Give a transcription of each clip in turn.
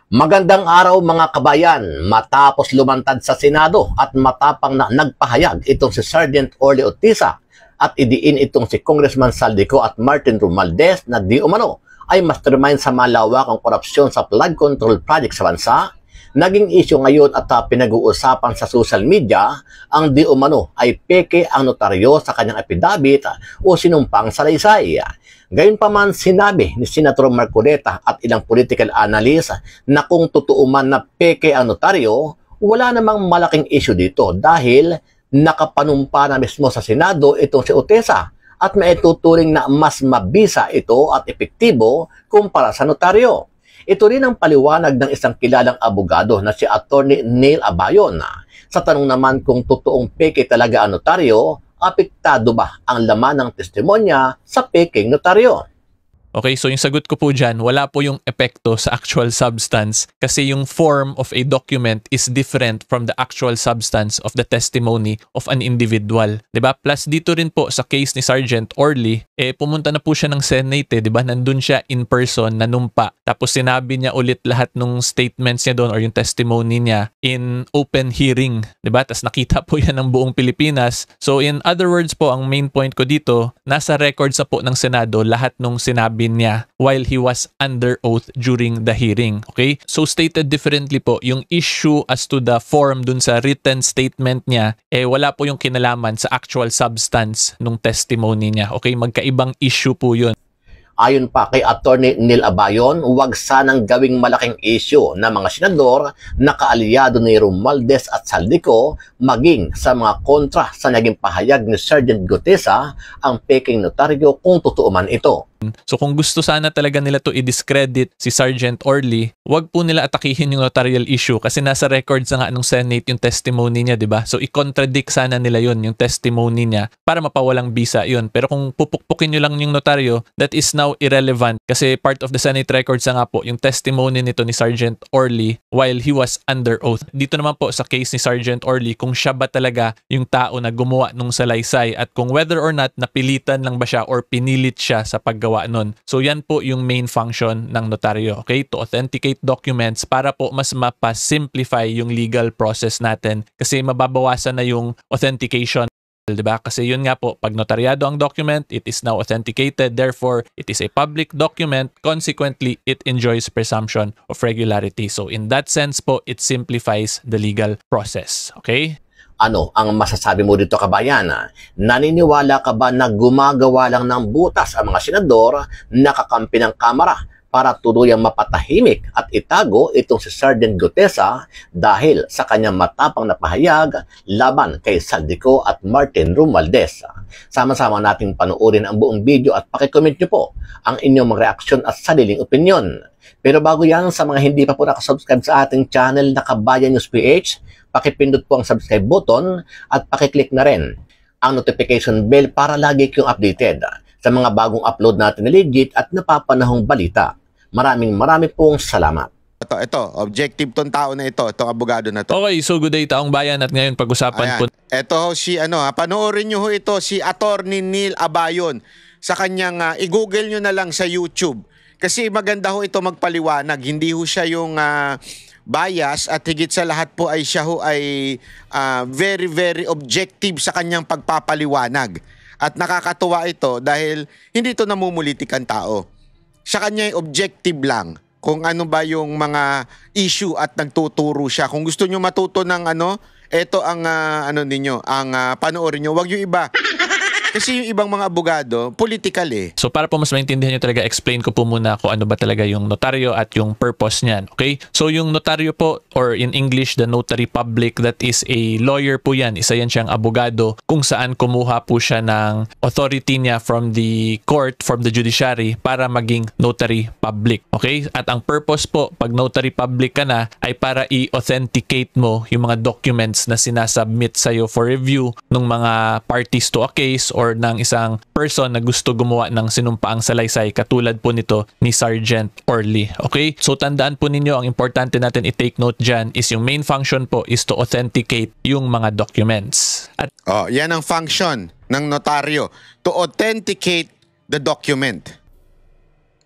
Magandang araw mga kabayan, matapos lumantad sa Senado at matapang na nagpahayag itong si Sergeant Orly Otisa at idiin itong si Congressman Saldico at Martin Romualdez na di umano ay mastermind sa malawakang korupsyon sa flood control project sa bansa, naging issue ngayon at pinag-uusapan sa social media ang di umano ay peke ang notaryo sa kanyang affidavit o sinumpang salaysay. Gayunpaman sinabi ni Senator Marcoleta at ilang political analysts na kung totoo man na peke ang notaryo, wala namang malaking issue dito dahil nakapanumpa na mismo sa Senado itong si Otesa at maituturing na mas mabisa ito at epektibo kumpara sa notaryo. Ito rin ang paliwanag ng isang kilalang abogado na si Attorney Neil Abayon. Sa tanong naman kung totoong peke talaga ang notaryo, apektado ba ang laman ng testimonya sa peking notaryo? Okay, so yung sagot ko po dyan, wala po yung epekto sa actual substance kasi yung form of a document is different from the actual substance of the testimony of an individual. 'Di ba? Plus dito rin po sa case ni Sergeant Orly, pumunta na po siya ng Senate, 'di ba? Nandun siya in person, nanumpa. Tapos sinabi niya ulit lahat ng statements niya doon or yung testimony niya in open hearing, 'di ba? Tapos nakita po yan ng buong Pilipinas. So in other words po, ang main point ko dito, nasa records na po ng Senado lahat nung sinabi niya while he was under oath during the hearing. Okay? So stated differently po, yung issue as to the form dun sa written statement niya, wala po yung kinalaman sa actual substance nung testimony niya. Okay? Magkaibang issue po yun. Ayon pa kay Attorney Neil Abayon, huwag sanang gawing malaking issue na mga senador na kaalyado ni Romualdez at Saldico maging sa mga kontra sa naging pahayag ni Sergeant Gutesa ang peking notaryo kung totoo man ito. So kung gusto sana talaga nila to i-discredit si Sergeant Orly, wag po nila atakihin yung notarial issue kasi nasa records na nga nung Senate yung testimony niya, 'di ba? So i-contradict sana nila yun, yung testimony niya para mapawalang bisa yun. Pero kung pupukpukin nyo lang yung notaryo, that is now irrelevant kasi part of the Senate records na nga po yung testimony nito ni Sergeant Orly while he was under oath. Dito naman po sa case ni Sergeant Orly, kung siya ba talaga yung tao na gumawa nung salaysay at kung whether or not napilitan lang ba siya or pinilit siya sa paggawa nun. So yan po yung main function ng notaryo, okay? To authenticate documents para po mas mapa-simplify yung legal process natin kasi mababawasan na yung authentication, diba? Kasi yun nga po, pag notaryado ang document, it is now authenticated, therefore it is a public document, consequently it enjoys presumption of regularity. So in that sense po, it simplifies the legal process, okay? Ano ang masasabi mo dito, kabayan? Naniniwala ka ba na gumagawa lang ng butas ang mga senador na kakampi ng Kamara para tuluyang mapatahimik at itago itong si Sergeant Gutesa dahil sa kanyang matapang na pahayag laban kay Saldico at Martin Romualdez? Sama-sama nating panoorin ang buong video at pakicomment nyo po ang inyong mga reaksyon at sariling opinion. Pero bago yan, sa mga hindi pa po nakasubscribe sa ating channel na Kabayan News PH, pakipindot po ang subscribe button at pakiclick na rin ang notification bell para lagi kayong updated sa mga bagong upload natin na legit at napapanahong balita. Maraming pong salamat. Ito, objective tong tao na ito, itong abogado na to. Okay, so good day taong bayan at ngayon pag-usapan po. Ito si panoorin nyo ho ito, si Attorney Neil Abayon sa kanyang, i-google nyo na lang sa YouTube. Kasi maganda ho ito magpaliwanag, hindi ho siya yung bias at higit sa lahat po ay siya ho ay very objective sa kanyang pagpapaliwanag. At nakakatuwa ito dahil hindi ito namumulitik ang tao. Sa kanya ay objective lang kung ano ba yung mga issue at nagtuturo siya. Kung gusto nyo matuto ng ito ang ninyo, ang panoorin nyo, wag yung iba. Kasi yung ibang mga abogado, political eh. So para po mas maintindihan nyo talaga, explain ko po muna kung ano ba talaga yung notaryo at yung purpose niyan. Okay? So yung notaryo po, or in English, the notary public, that is a lawyer po yan. Isa yan siyang abogado kung saan kumuha po siya ng authority niya from the court, from the judiciary, para maging notary public. Okay? At ang purpose po, pag notary public ka na, ay para i-authenticate mo yung mga documents na sinasubmit sa'yo for review ng mga parties to a case or ng isang person na gusto gumawa ng sinumpaang salaysay katulad po nito ni Sergeant Orly. Okay? So tandaan po ninyo, ang importante natin i-take note dyan is yung main function po is to authenticate yung mga documents. At yan ang function ng notaryo, to authenticate the document.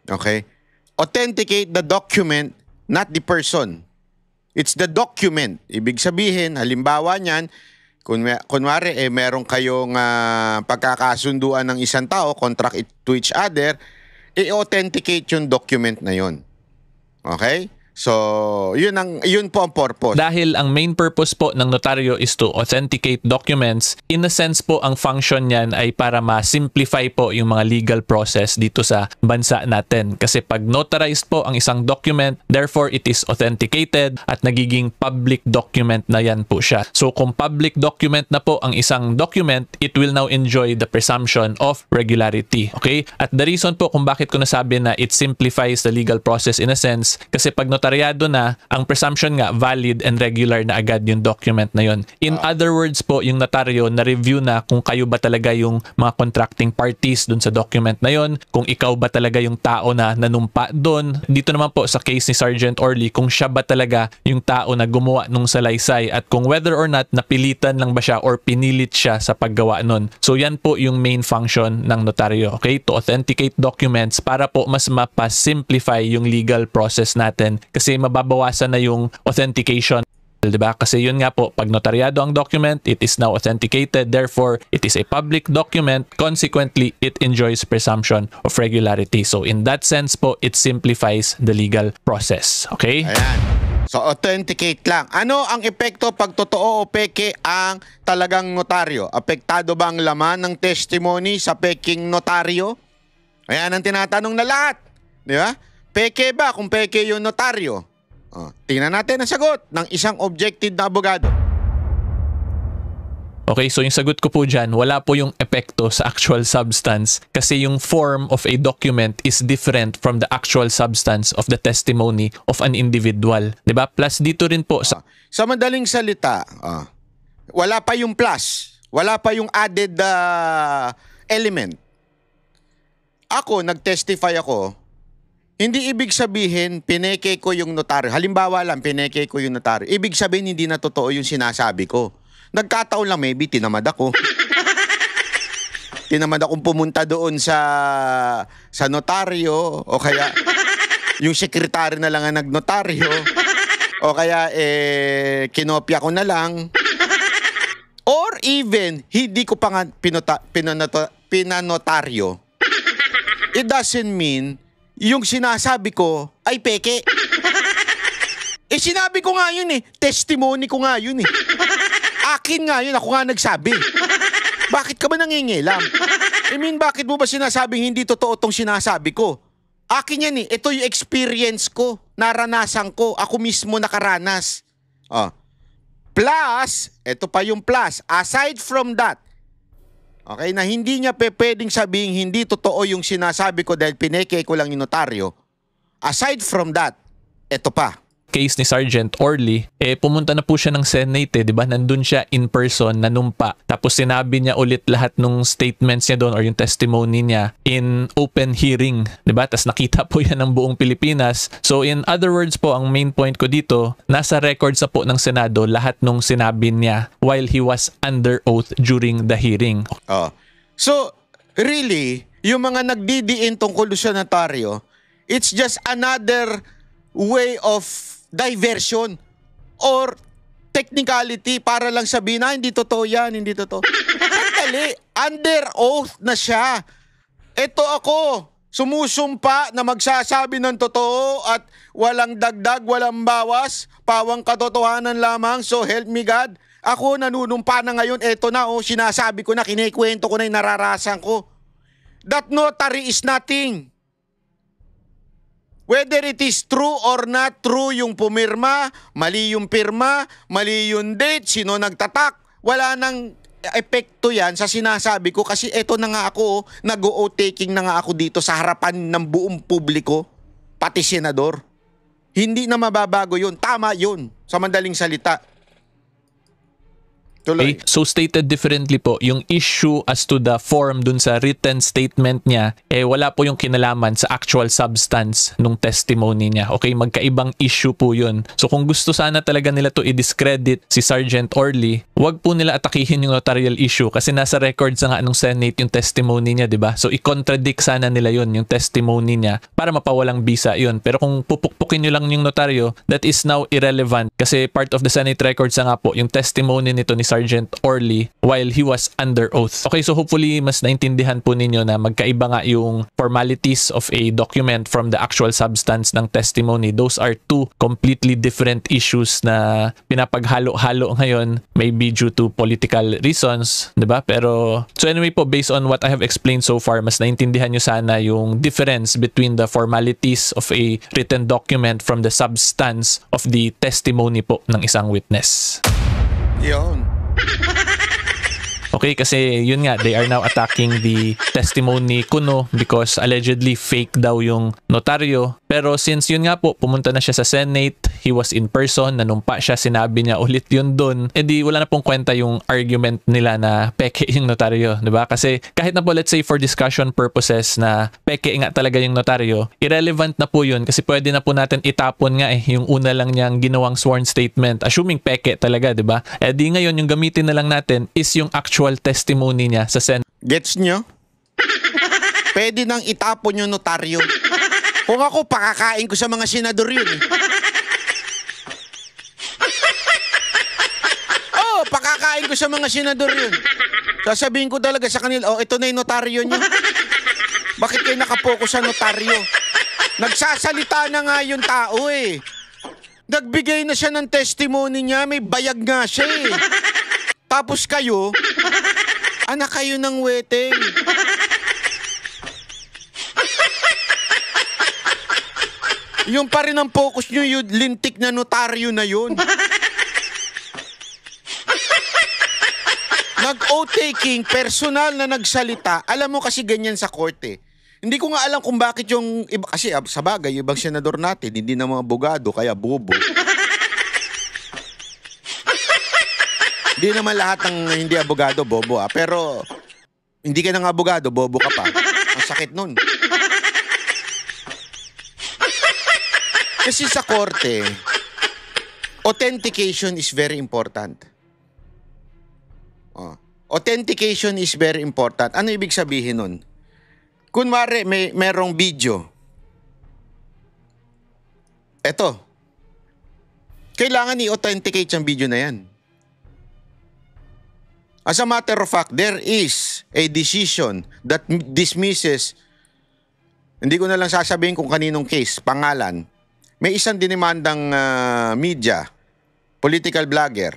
Okay? Authenticate the document not the person. It's the document. Ibig sabihin, halimbawa niyan, kunwari, meron kayong pagkakasunduan ng isang tao, contract to each other, i-authenticate yung document na yun. Okay? So, yun po ang purpose. Dahil ang main purpose po ng notaryo is to authenticate documents, in a sense po ang function niyan ay para ma-simplify po yung mga legal process dito sa bansa natin. Kasi pag notarized po ang isang document, therefore it is authenticated at nagiging public document na yan po siya. So kung public document na po ang isang document, it will now enjoy the presumption of regularity. Okay? At the reason po kung bakit ko nasabi na it simplifies the legal process in a sense, kasi pag notaryado na, ang presumption nga valid and regular na agad yung document na yon. In other words po, yung notaryo na-review na kung kayo ba talaga yung mga contracting parties dun sa document na yon, kung ikaw ba talaga yung tao na nanumpa dun. Dito naman po sa case ni Sergeant Orly, kung siya ba talaga yung tao na gumawa nung salaysay at kung whether or not napilitan lang ba siya or pinilit siya sa paggawa nun. So yan po yung main function ng notaryo, okay? To authenticate documents para po mas mapa-simplify yung legal process natin. Kasi mababawasan na yung authentication, diba? Kasi yun nga po, pag notaryado ang document, it is now authenticated, therefore it is a public document, consequently it enjoys presumption of regularity. So in that sense po, it simplifies the legal process. Okay? Ayan. So authenticate lang. Ano ang epekto pag totoo o peke ang talagang notaryo? Apektado ba ang laman ng testimony sa peking notaryo? Ayan ang tinatanong na lahat. Di ba? Peke ba kung peke yung notaryo? Tingnan natin ang sagot ng isang objective na abogado. Okay, so yung sagot ko po dyan, wala po yung epekto sa actual substance kasi yung form of a document is different from the actual substance of the testimony of an individual. Diba? Plus dito rin po sa... Sa madaling salita, wala pa yung plus. Wala pa yung added element. Ako, nag-testify ako, hindi ibig sabihin, pineke ko yung notaryo. Halimbawa lang, pineke ko yung notaryo. Ibig sabihin, hindi na totoo yung sinasabi ko. Nagkataon lang, maybe, tinamad ako. Tinamad akong pumunta doon sa notaryo. O kaya, yung sekretary na lang ang nagnotaryo. O kaya, kinopya ko na lang. Or even, hindi ko pa nga pinanotaryo. It doesn't mean yung sinasabi ko ay peke. Sinabi ko nga yun testimony ko nga yun Akin nga yun, ako nga nagsabi. Bakit ka ba nangingilam? Bakit mo ba sinasabing hindi totoo tong sinasabi ko? Akin yan ito yung experience ko, naranasan ko, ako mismo nakaranas. Plus, ito pa yung plus, aside from that, okay, na hindi niya pwedeng sabihin hindi totoo yung sinasabi ko dahil pineke ko lang yung notaryo. Aside from that, ito pa. Case ni Sergeant Orly, pumunta na po siya ng Senate, di ba? Nandun siya in person, nanumpa. Tapos sinabi niya ulit lahat ng statements niya doon or yung testimony niya in open hearing, di ba? Tapos nakita po yan ng buong Pilipinas. So in other words po, ang main point ko dito, nasa records na po ng Senado lahat nung sinabi niya while he was under oath during the hearing. So, really, yung mga nagdidiin tungkol sa notaryo, it's just another way of diversion or technicality para lang sabihin na hindi totoo yan, hindi totoo. Dali, under oath na siya. Ito ako, sumusumpa na magsasabi ng totoo at walang dagdag, walang bawas, pawang katotohanan lamang, so help me God. Ako nanunumpa na ngayon, eto na sinasabi ko na, kinikwento ko na yung nararasan ko. That notary is nothing. Whether it is true or not true yung pumirma, mali yung pirma, mali yung date, sino nagtatak, wala nang epekto yan sa sinasabi ko kasi eto na nga ako, nag-o-oath taking na nga ako dito sa harapan ng buong publiko, pati senador. Hindi na mababago yun, tama yun, sa madaling salita. Tuloy. Okay? So stated differently po, yung issue as to the form dun sa written statement niya, wala po yung kinalaman sa actual substance nung testimony niya. Okay, magkaibang issue po yun. So kung gusto sana talaga nila to i-discredit si Sergeant Orly, wag po nila atakihin yung notarial issue kasi nasa records nga nung Senate yung testimony niya, di ba? So i-contradict sana nila yun, yung testimony niya, para mapawalang bisa yun. Pero kung pupukpukin nyo lang yung notaryo, that is now irrelevant kasi part of the Senate records nga po yung testimony nito ni Sergeant Orly while he was under oath. Okay, so hopefully mas naintindihan po ninyo na magkaiba nga yung formalities of a document from the actual substance ng testimony. Those are two completely different issues na pinapaghalo-halo ngayon, maybe due to political reasons, 'di ba? Pero so anyway po, based on what I have explained so far, mas naintindihan nyo sana yung difference between the formalities of a written document from the substance of the testimony po ng isang witness. Yun. Okay, kasi yun nga, they are now attacking the testimony kuno because allegedly fake daw yung notaryo. Pero since yun nga po, pumunta na siya sa Senate, he was in person, nanumpa siya, sinabi niya ulit yun dun, edi wala na pong kwenta yung argument nila na peke yung notaryo, diba? Kasi kahit na po, let's say for discussion purposes na peke nga talaga yung notaryo, irrelevant na po yun kasi pwede na po natin itapon nga yung una lang niyang ginawang sworn statement, assuming peke talaga, diba? Edi ngayon, yung gamitin na lang natin is yung actual testimony niya sa Senate. Gets nyo? Pwede nang itapon yung notaryo. Kung ako, pakakain ko sa mga senador yun. Oh, pakakain ko sa mga senador yun. Sasabihin ko talaga sa kanila, oh, ito na yung notaryo nyo. Bakit kayo nakapokus sa notaryo? Nagsasalita na nga yung tao eh. Nagbigay na siya ng testimony niya, may bayag nga siya eh. Tapos kayo, anak kayo ng weteng. Yung pa rin ang focus nyo, yung lintik na notaryo na yun. Nag-o-taking, personal na nagsalita. Alam mo kasi ganyan sa korte. Hindi ko nga alam kung bakit yung iba, kasi sa bagay, ibang senador natin, hindi na mga abogado, kaya bobo. Hindi naman lahat ng hindi abogado, bobo pero hindi ka ng abogado, bobo ka pa. Ang sakit nun. Kasi sa korte, authentication is very important. Authentication is very important. Ano ibig sabihin nun? Kunwari, merong video. Eto. Kailangan i-authenticate yung video na yan. As a matter of fact, there is a decision that dismisses, hindi ko na lang sasabihin kung kaninong case, pangalan. May isang dinimandang media, political blogger,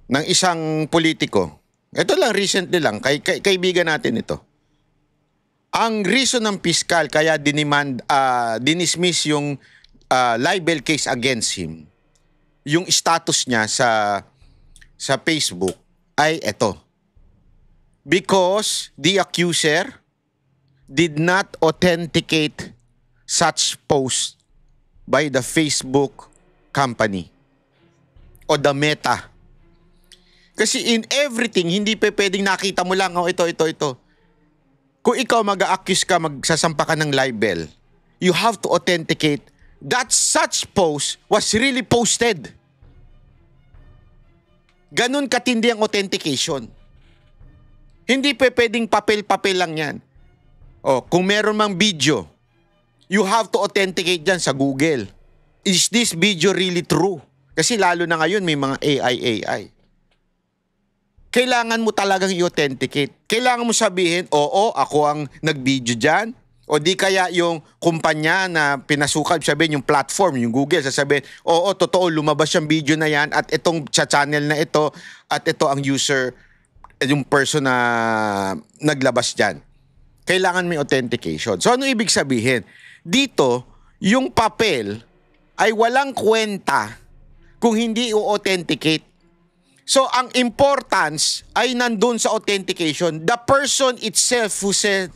ng isang politiko. Ito lang, recently lang, kaibigan natin ito. Ang reason ng piskal kaya dinismiss yung libel case against him, yung status niya sa Facebook ay ito. Because the accuser did not authenticate such post by the Facebook company o the Meta. Kasi in everything, hindi pwedeng nakita mo lang, oh, ito. Kung ikaw mag-accuse ka, magsasampa ka ng libel, you have to authenticate that such post was really posted. Ganun katindi ang authentication. Hindi pwedeng papel-papel lang yan. O, kung meron mang video, you have to authenticate dyan sa Google. Is this video really true? Kasi lalo na ngayon may mga AI. Kailangan mo talagang i-authenticate. Kailangan mo sabihin, oo, ako ang nag-video dyan. O di kaya yung kumpanya na pinasukan, sabihin yung platform, yung Google, sasabihin, oo, totoo, lumabas yung video na yan at itong channel na ito at ito ang user, yung person na naglabas dyan. Kailangan may authentication. So ano ibig sabihin? Dito, yung papel ay walang kwenta kung hindi i-authenticate. So ang importance ay nandun sa authentication. The person itself who said,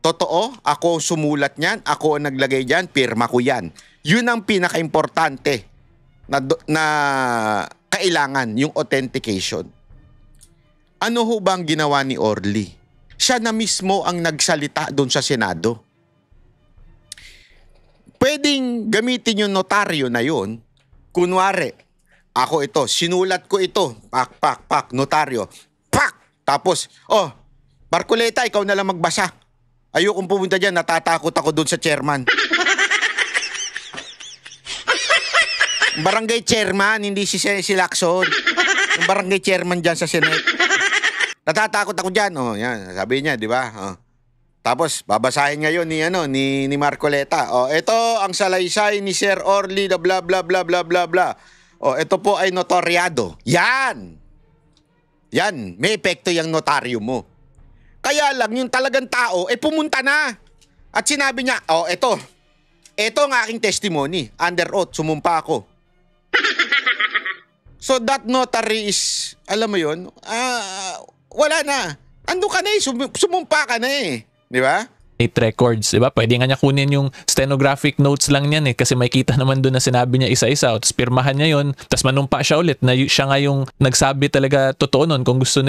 totoo, ako sumulat niyan, ako ang naglagay diyan, pirma ko yan. Yun ang pinaka-importante na kailangan, yung authentication. Ano ho ba ang ginawa ni Orly? Siya na mismo ang nagsalita doon sa Senado. Pwedeng gamitin yung notaryo na yun. Kunwari, ako ito, sinulat ko ito, pak, notaryo, pak! Tapos, Marcoleta, ikaw na lang magbasa. Ayokong pumunta dyan, natatakot ako doon sa chairman. Barangay chairman, hindi si Lacson. Yung barangay chairman dyan sa Senate. Natatakot ako dyan. Yan, sabi niya, di ba? Tapos, babasahin ngayon ni Marcoleta. Ito ang salaysay ni Sir Orly, bla bla bla bla bla bla. Ito po ay notaryado. Yan! Yan, may epekto yung notaryo mo. Kaya lang, yung talagang tao, pumunta na. At sinabi niya, ito ang aking testimony. Under oath, sumumpa ako. So that notary is, alam mo yun, wala na. Ando ka na sumumpa ka na Di ba? Records, diba? Pwede nga niya kunin yung stenographic notes lang niyan kasi may kita naman doon na sinabi niya isa-isa tapos pirmahan niya yon, tapos manumpa siya ulit na siya nga yung nagsabi talaga totoo nun kung gusto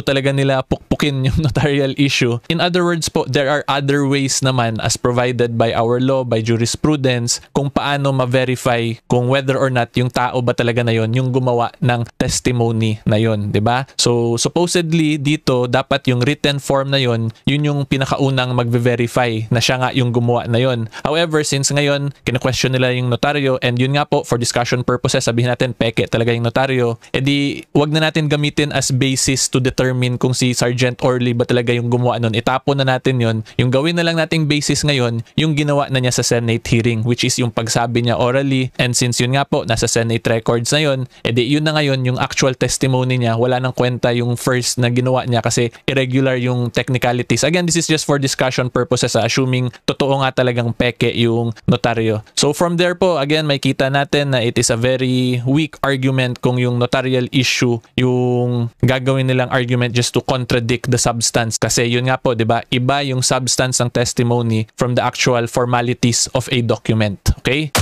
talaga nila pukpukin yung notarial issue. In other words po, there are other ways naman as provided by our law, by jurisprudence, kung paano ma-verify kung whether or not yung tao ba talaga na yon yung gumawa ng testimony na yon, diba? So supposedly dito dapat yung written form na yun yung pinakaunang magve-verify na siya nga yung gumawa na yon. However, since ngayon kina-question nila yung notaryo, and yun nga po, for discussion purposes, sabihin natin peke talaga yung notaryo, edi wag na natin gamitin as basis to determine kung si Sergeant Orly ba talaga yung gumawa nun. Itapon na natin yon. Yung gawin na lang nating basis ngayon, yung ginawa na niya sa Senate hearing, which is yung pagsabi niya orally, and since yun nga po nasa Senate records na yun, edi yun na ngayon yung actual testimony niya. Wala nang kwenta yung first na ginawa niya kasi irregular yung technicalities. Again, this is just for discussion purposes, assuming totoo nga talagang peke yung notaryo. So from there po, again, may kita natin na it is a very weak argument kung yung notarial issue yung gagawin nilang argument just to contradict the substance. Kasi yun nga po, di ba, iba yung substance ng testimony from the actual formalities of a document. Okay?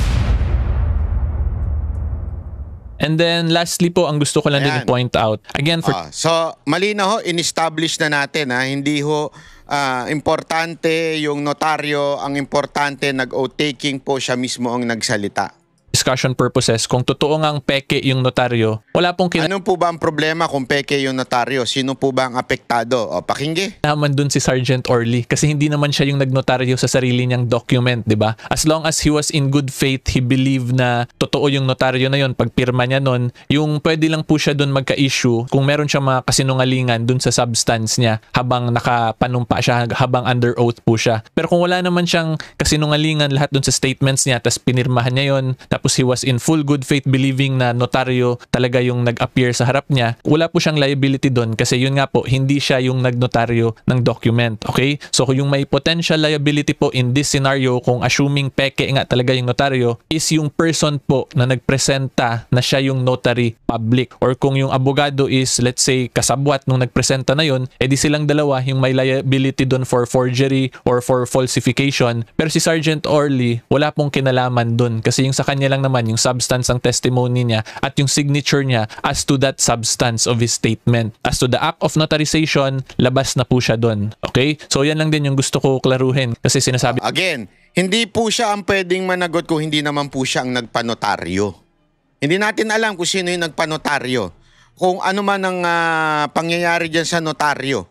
And then lastly po, ang gusto ko lang din i-point out again for so malinaw ho, in-establish na natin hindi ho importante yung notaryo, ang importante nag-oath taking po siya mismo ang nagsalita. Discussion purposes, kung totoo ngang peke yung notaryo, wala pong Ano po ba ang problema kung peke yung notaryo? Sino po ba ang apektado? Pakingge. Naman dun si Sergeant Orly kasi hindi naman siya yung nagnotaryo sa sarili niyang document, di ba? As long as he was in good faith, he believed na totoo yung notaryo na yun, pagpirma niya nun, yung pwede lang po siya dun magka-issue kung meron siya mga kasinungalingan dun sa substance niya habang nakapanumpa siya, habang under oath po siya. Pero kung wala naman siyang kasinungalingan lahat dun sa statements niya, tapos pinirmahan niya yun, tapos he was in full good faith believing na notaryo talaga yung nag-appear sa harap niya, wala po siyang liability doon kasi yun nga po, hindi siya yung nagnotaryo ng document. Okay? So yung may potential liability po in this scenario, kung assuming peke nga talaga yung notaryo, is yung person po na nagpresenta na siya yung notary public, or kung yung abogado is let's say kasabwat nung nagpresenta na yun, edi silang dalawa yung may liability doon for forgery or for falsification. Pero si Sergeant Orly, wala pong kinalaman doon kasi yung sa kanya lang naman yung substance ng testimony niya at yung signature niya as to that substance of his statement. As to the act of notarization, labas na po siya doon. Okay? So yan lang din yung gusto ko klaruhin kasi sinasabi. Again, hindi po siya ang pwedeng managot kung hindi naman po siya ang nagpanotaryo. Hindi natin alam kung sino yung nagpanotaryo. Kung ano man ang pangyayari dyan sa notaryo.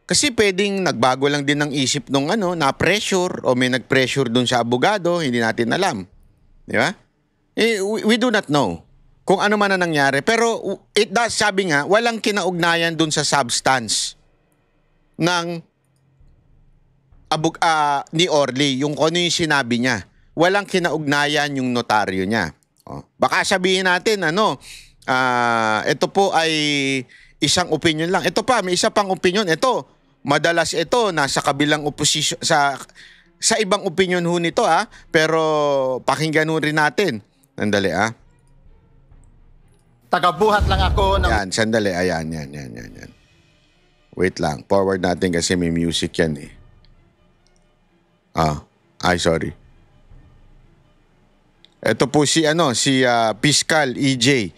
Kasi pwedeng nagbago lang din ng isip nung na-pressure o may nag-pressure dun sa abogado, hindi natin alam. Di ba? We do not know kung ano man ang nangyari. Pero it does, sabi nga, walang kinaugnayan dun sa substance ng ni Orly, yung ano yung sinabi niya. Walang kinaugnayan yung notaryo niya. Baka sabihin natin, ito po ay isang opinion lang. Ito pa, may isa pang opinion. Ito, madalas ito, nasa kabilang opposition, sa ibang opinion ho nito pero pakinggan ho rin natin. Sandali Tagabuhat lang ako ng... Yan, sandali. Ayan, yan. Wait lang. Forward natin kasi may music yan sorry. Ito po si Fiscal EJ.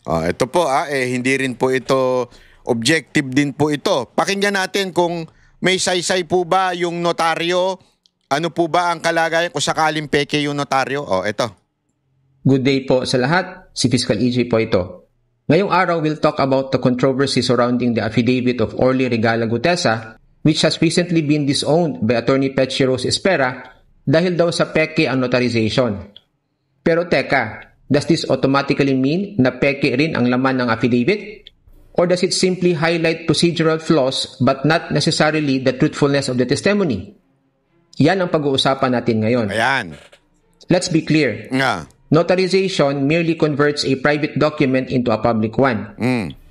Ito po, hindi rin po ito objective din po ito. Pakinggan natin kung may saysay po ba yung notaryo. Ano po ba ang kalagayan kung sakaling peke yung notaryo? Ito. Good day po sa lahat. Si Fiscal EJ po ito. Ngayong araw, we'll talk about the controversy surrounding the affidavit of Orly Regala Gutesa, which has recently been disowned by Attorney Petty Rose Espera dahil daw sa peke ang notarization. Pero teka, does this automatically mean na peke rin ang laman ng affidavit? Or does it simply highlight procedural flaws but not necessarily the truthfulness of the testimony? Yan ang pag-uusapan natin ngayon. Ayan. Let's be clear. Nga. Notarization merely converts a private document into a public one.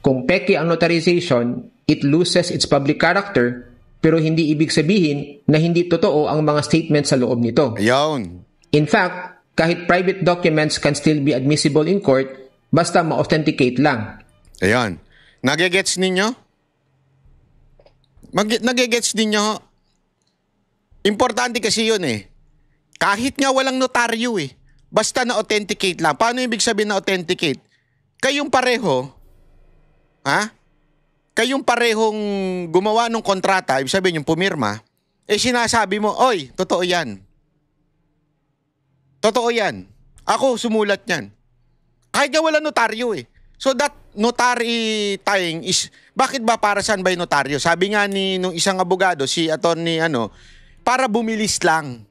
Kung peke ang notarization, it loses its public character pero hindi ibig sabihin na hindi totoo ang mga statements sa loob nito. Ayun. In fact, kahit private documents can still be admissible in court basta ma-authenticate lang. Ayun. Nagigets ninyo? Nagigets ninyo? Importante kasi yun eh. Kahit nga walang notaryo eh. Basta na-authenticate lang. Paano ibig sabihin na-authenticate? Kayong pareho, kayong parehong gumawa ng kontrata, ibig sabihin yung pumirma, sinasabi mo, oy, totoo yan. Totoo yan. Ako, sumulat yan. Kahit nga wala notaryo eh. So that notary tying is, bakit ba para saan ba yung notaryo? Sabi nga ni nung isang abogado, si attorney para bumilis lang.